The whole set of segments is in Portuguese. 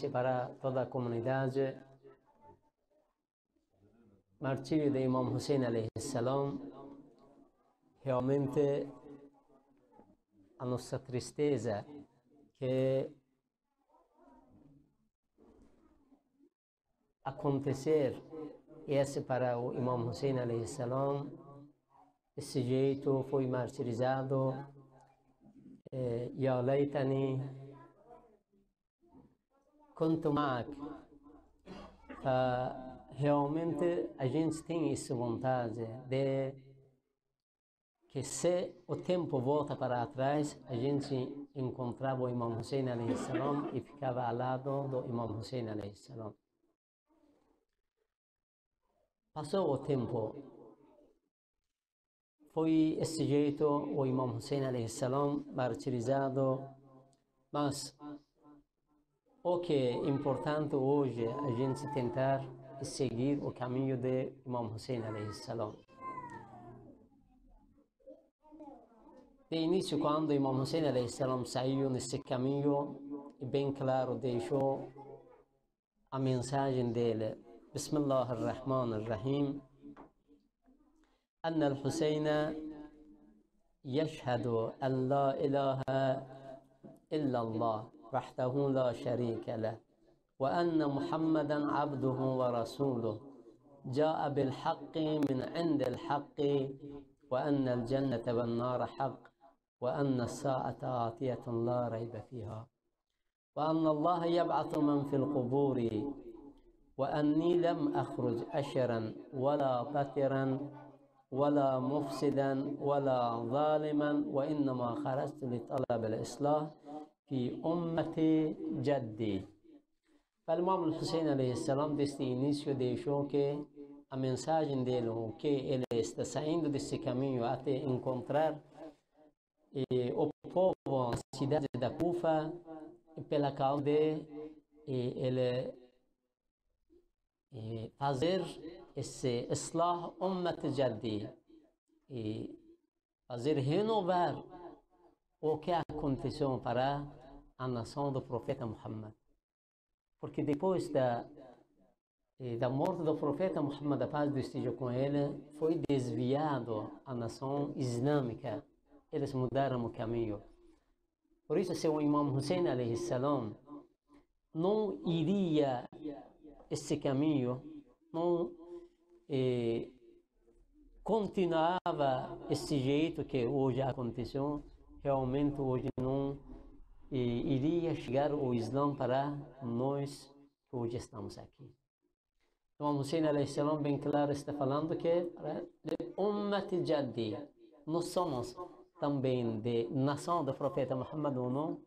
conhece para toda a comunidade. Martírio de Imam Hussein alayhi salam, realmente a nossa tristeza que acontecer esse para o Imam Hussein alayhi salam, esse jeito foi martirizado, ya laytani kuntu ma'ak. Realmente a gente tem essa vontade de que se o tempo volta para trás, a gente encontrava o Imam Hussein alayhi salam e ficava ao lado do Imam Hussein alayhi salam. Passou o tempo, foi esse jeito o Imam Hussein alayhi salam martirizado, mas o que é importante hoje é a gente tentar seguir o caminho de Imam Hussein alayhi salam. De início, quando Imam Hussein alayhi salam saiu nesse caminho, bem claro deixou a mensagem dele. Bismillah ar-Rahman ar-Rahim. أن الحسين يشهد أن لا إله إلا الله وحده لا شريك له وأن محمدا عبده ورسوله جاء بالحق من عند الحق وأن الجنة والنار حق وأن الساعة آتية لا ريب فيها وأن الله يبعث من في القبور وأني لم أخرج أشرا ولا بترا ولا مفسدا ولا ظالما وإنما خرجت لطلب الإصلاح في أمة جدي. فالإمام الحسين عليه السلام desde o início deixou que a mensagem dele, o que ele está saindo desse caminho até encontrar o povo na cidade da Kufa, pela causa de ele fazer esse islah ummat jaddi e fazer renovar o que aconteceu para a nação do profeta Muhammad. Porque depois da morte do profeta Muhammad, a paz do esteja com ele, foi desviado a nação islâmica. Eles mudaram o caminho. Por isso, se o Imam Hussein alayhi salam não iria esse caminho, não continuava esse jeito que hoje aconteceu, realmente hoje não iria chegar o Islã para nós que hoje estamos aqui. Imam Hussein alayhi salam bem claro está falando que para Ummat Jaddi, nós somos também de nação do profeta Muhammad ou não?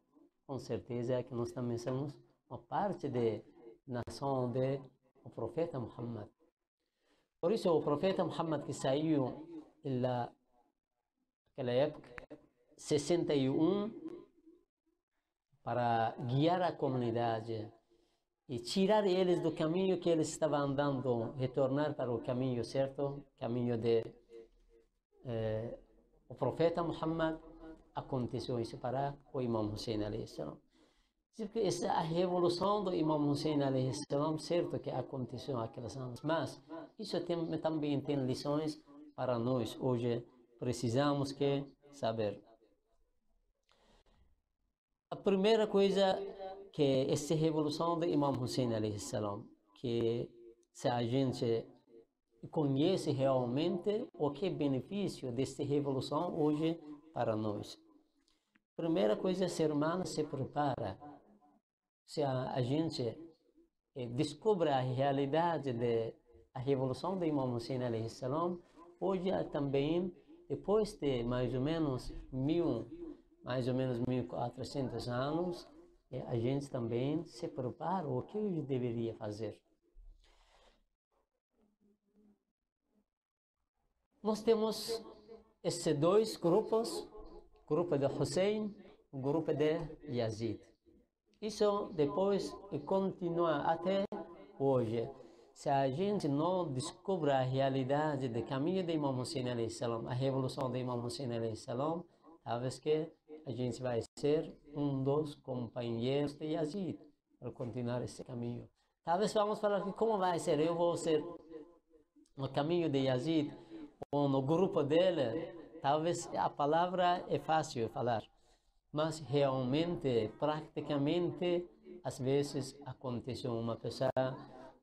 Com certeza que nós também somos uma parte de nação do profeta Muhammad. Por isso o profeta Muhammad que saiu naquela época, 61, para guiar a comunidade e tirar eles do caminho que eles estavam andando, retornar para o caminho certo, caminho de o profeta Muhammad. Aconteceu isso para o Imam Hussein alayhi salam. Essa é a revolução do Imam Hussein alayhi salam, certo que aconteceu naqueles anos, mas isso também tem lições para nós. Hoje precisamos que saber. A primeira coisa que essa revolução do Imam Hussein alayhi salam, que se a gente conhece realmente o que é benefício dessa revolução hoje para nós. Primeira coisa, ser humano se prepara. Se a gente descobre a realidade da revolução do Imam Hussein alayhi salam, hoje também, depois de mais ou menos 1400 anos, a gente também se prepara o que eu deveria fazer. Nós temos esses dois grupos, o grupo de Hussein, o grupo de Yazid. Isso depois continua até hoje. Se a gente não descobre a realidade do caminho de Imam Hussein alayhi salam, a revolução de Imam Hussein alayhi salam, talvez que a gente vai ser um dos companheiros de Yazid. para continuar esse caminho. Talvez vamos falar que como vai ser? Eu vou ser no caminho de Yazid ou no grupo dele. Talvez a palavra é fácil falar, mas realmente, praticamente, às vezes aconteceu uma pessoa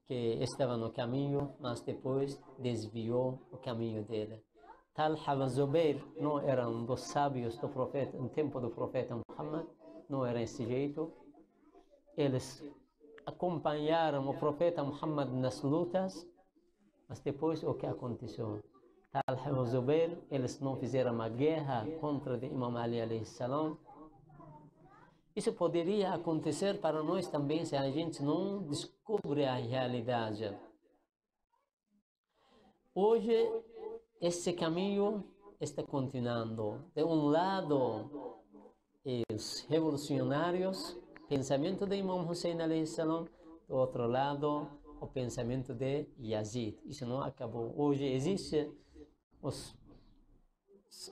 que estava no caminho, mas depois desviou o caminho dele. Talha e Zubair não eram dos sábios do profeta, no tempo do profeta Muhammad, não era desse jeito. Eles acompanharam o profeta Muhammad nas lutas, mas depois o que aconteceu? Talha e Zubair, eles não fizeram uma guerra contra o Imam Ali alayhi salam. Isso poderia acontecer para nós também se a gente não descobre a realidade. Hoje, esse caminho está continuando. De um lado, os revolucionários, pensamento de Imam Hussein alayhi salam, do outro lado, o pensamento de Yazid. Isso não acabou. Hoje existem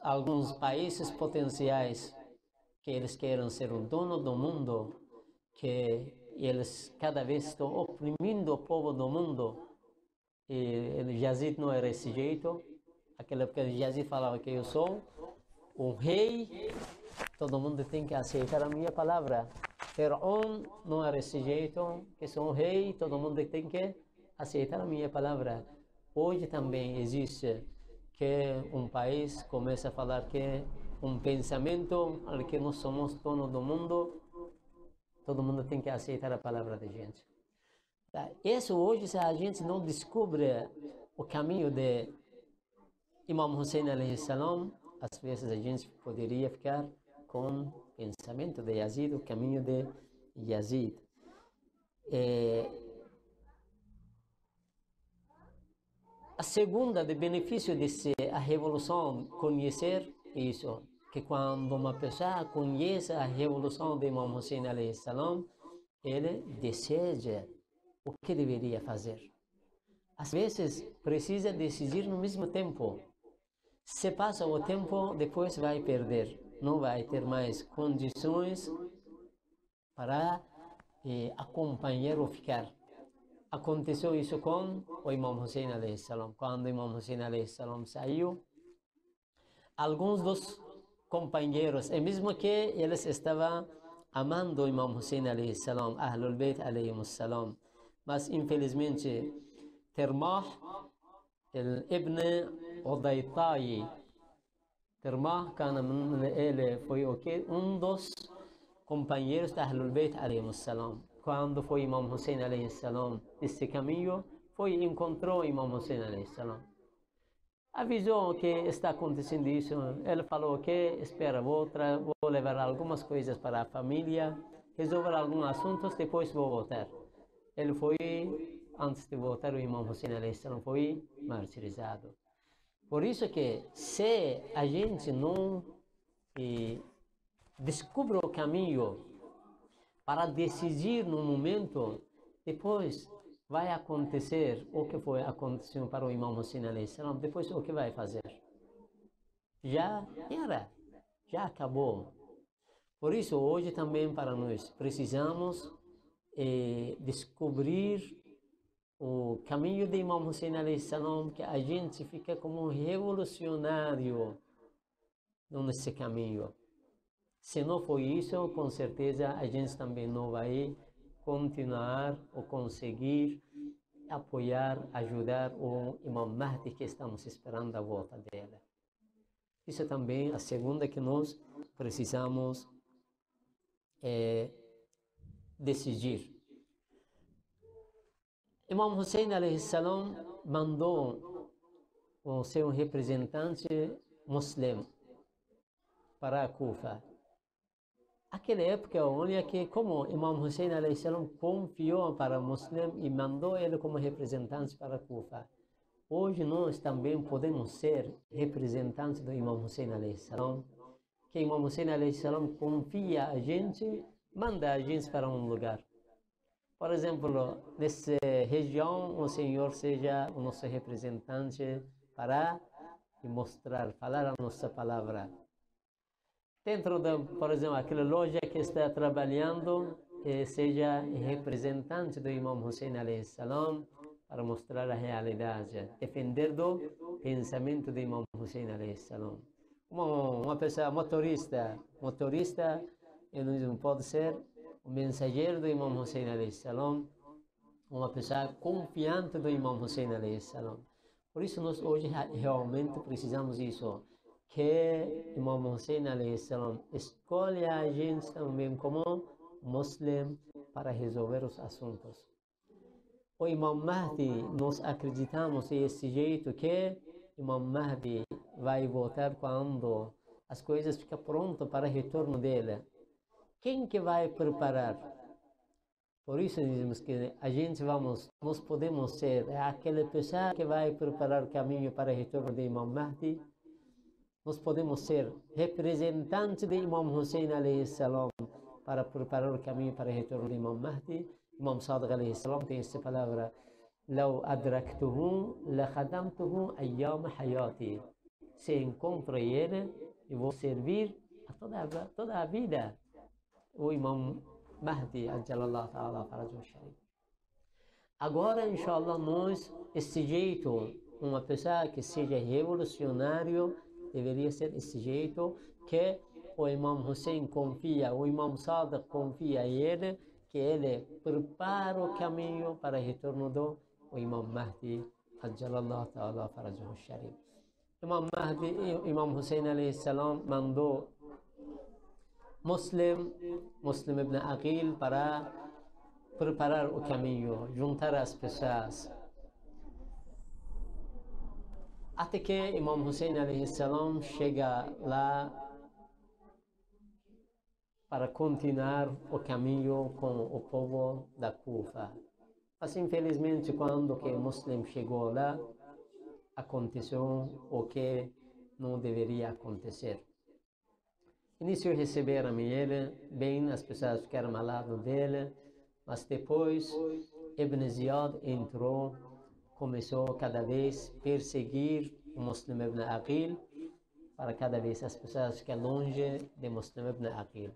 alguns países potenciais que eles querem ser o dono do mundo, que eles cada vez estão oprimindo o povo do mundo. E Yazid não era desse jeito. Naquela época Yazid falava que eu sou o rei, todo mundo tem que aceitar a minha palavra. Faraó não era desse jeito, que sou um rei, todo mundo tem que aceitar a minha palavra. Hoje também existe que um país começa a falar que um pensamento que nós somos dono do mundo, todo mundo tem que aceitar a palavra da gente. Isso hoje, se a gente não descobre o caminho de Imam Hussein alayhi salam, às vezes a gente poderia ficar com o pensamento de Yazid, o caminho de Yazid. A segunda de benefício de ser a revolução, conhecer isso, que quando uma pessoa conhece a revolução de Imam Hussein alayhi salam, ele deseja o que deveria fazer. Às vezes precisa decidir no mesmo tempo. Se passa o tempo, depois vai perder, não vai ter mais condições para acompanhar ou ficar. Aconteceu isso com o Imam Hussein alayhi salam. Quando o Imam Hussein alayhi salam saiu, alguns dos companheiros, e mesmo que eles estavam amando o Imam Hussein alayhi salam, Ahlul Bayt alayhim salam, mas infelizmente Termah, Ibn Udaytayi, Termah ele foi dos companheiros de Ahlul Bayt alayhim salam. Quando foi Imam Hussein alayhi salam nesse caminho, encontrou Imam Hussein alayhi salam. Avisou que está acontecendo isso. Ele falou que espera, vou levar algumas coisas para a família, resolver alguns assuntos, depois vou voltar. Ele foi, antes de voltar, o Imam Hussein alayhi salam foi martirizado. Por isso que se a gente não descobre o caminho para decidir no momento, depois vai acontecer o que foi acontecendo para o Imam Hussein alayhi salam. Depois o que vai fazer? Já era, já acabou. Por isso hoje também para nós precisamos descobrir o caminho de Imam Hussein alayhi salam, que a gente fica como um revolucionário nesse caminho. Se não for isso, com certeza a gente também não vai continuar ou conseguir apoiar, ajudar o Imam Mahdi que estamos esperando a volta dele. Isso também é a segunda que nós precisamos decidir. Imam Hussein alayhi salam mandou o seu representante muçulmano para a Kufa. Aquela época, olha que como Imam Hussein alayhi salam confiou para o muçulmano e mandou ele como representante para a Kufa. Hoje nós também podemos ser representantes do Imam Hussein alayhi salam, que Imam Hussein alayhi salam confia a gente, manda a gente para um lugar. Por exemplo, nessa região, o Senhor seja o nosso representante para mostrar, falar a nossa palavra. Dentro da, por exemplo, aquela loja que está trabalhando, seja representante do Imam Hussein alayhi salam para mostrar a realidade, defender do pensamento do Imam Hussein alayhi salam. Uma pessoa motorista, ele não pode ser o mensageiro do Imam Hussein alayhi salam, uma pessoa confiante do Imam Hussein alayhi salam. Por isso nós hoje realmente precisamos disso, que Imam Hussein alayhi salam escolhe a gente também como muslim para resolver os assuntos. O Imam Mahdi, nós acreditamos desse jeito que Imam Mahdi vai voltar quando as coisas ficam prontas para o retorno dele. Quem que vai preparar? Por isso dizemos que nós podemos ser aquela pessoa que vai preparar o caminho para o retorno de Imam Mahdi. Nós podemos ser representantes de Imam Hussein alayhi salam para preparar o caminho para o retorno de Imam Mahdi. Imam Sadiq alayhi salam tem essa palavra: "Lau adraktuhu la khadamtuhu ayyam hayati." Se encontro ele, eu vou servir toda a vida o Imam Mahdi ajalallahu ta'ala farajahu sharif. Agora, inshallah, nós, esse jeito, uma pessoa que seja revolucionário, deveria ser esse jeito que o Imam Hussein confia, o Imam Sadiq confia em ele, que ele prepara o caminho para o retorno do Imam Mahdi ajalallahu ta'ala farajahu sharif. Imam Hussein alayhi salam mandou Muslim ibn Aqil para preparar o caminho, juntar as pessoas. Até que Imam Hussein alayhi salam chega lá para continuar o caminho com o povo da Kufa. Mas infelizmente, quando que Muslim chegou lá, aconteceu o que não deveria acontecer. Iniciou a receber ele bem, as pessoas ficaram ao lado dele, mas depois Ibn Ziyad entrou, começou cada vez a perseguir o Muslim ibn Aqil, para cada vez as pessoas ficarem longe de Muslim ibn Aqil.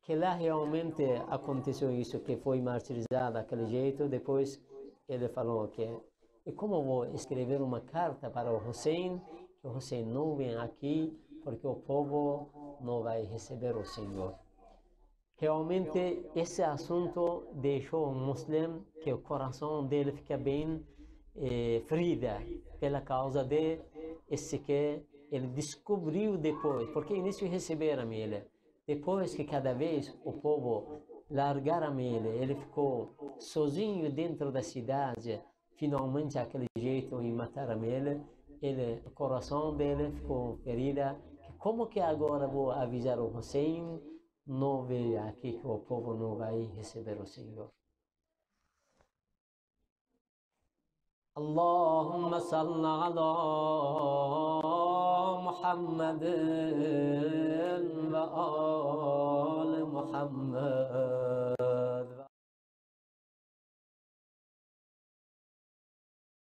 Que lá realmente aconteceu isso, que foi martirizado daquele jeito. Depois ele falou que, e como eu vou escrever uma carta para o Hussein, que o Hussein não vem aqui, porque o povo não vai receber o Senhor. Realmente esse assunto deixou o muslim que o coração dele fica bem ferida pela causa de esse que ele descobriu depois, porque início receberam ele. Depois que cada vez o povo largaram ele ficou sozinho dentro da cidade, finalmente aquele jeito e mataram ele, o coração dele ficou ferido. Como que agora vou avisar o Hussein? Não veio aqui que o povo não vai receber o Senhor. Allahumma salli ala Muhammadin wa ali Muhammad.